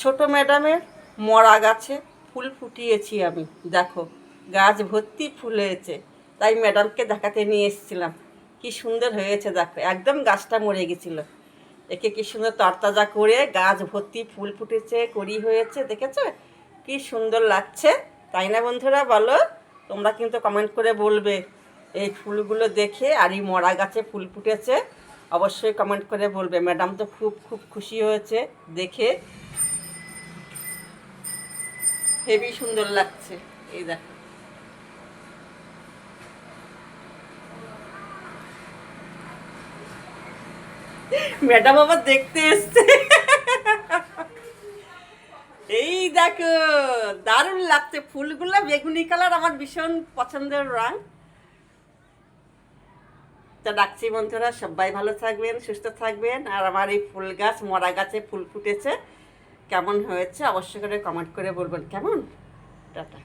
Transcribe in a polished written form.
ছোট ম্যাডামের মরা গাছে ফুল ফুটিয়েছি আমি, দেখো গাছ ভর্তি ফুল হয়েছে, তাই ম্যাডামকে দেখাতে নিয়ে এসেছিলাম। কি সুন্দর হয়েছে দেখো, একদম গাছটা মরে গেছিলো, একে কি সুন্দর তরতাজা করে গাছ ভর্তি ফুল ফুটেছে, কড়ি হয়েছে, দেখেছো কি সুন্দর লাগছে, তাই না বন্ধুরা? বলো, তোমরা কিন্তু কমেন্ট করে বলবে এই ফুলগুলো দেখে, আর এই মরা গাছে ফুল ফুটেছে, অবশ্যই কমেন্ট করে বলবে। ম্যাডাম তো খুব খুব খুশি হয়েছে দেখে, হেবি সুন্দর লাগছে। এই দেখো, ম্যাডাম আবার দেখতে এসছে। এই দেখো, দারুণ লাগছে ফুলগুলো, বেগুনি কালার, আমার ভীষণ পছন্দের রং। তো ডাকছি বন্ধুরা, সবাই ভালো থাকবেন, সুস্থ থাকবেন, আর আমার এই ফুল গাছ, মরা গাছে ফুল ফুটেছে, কেমন হয়েছে অবশ্যই করে কমেন্ট করে বলবেন। কেমন? টাটা।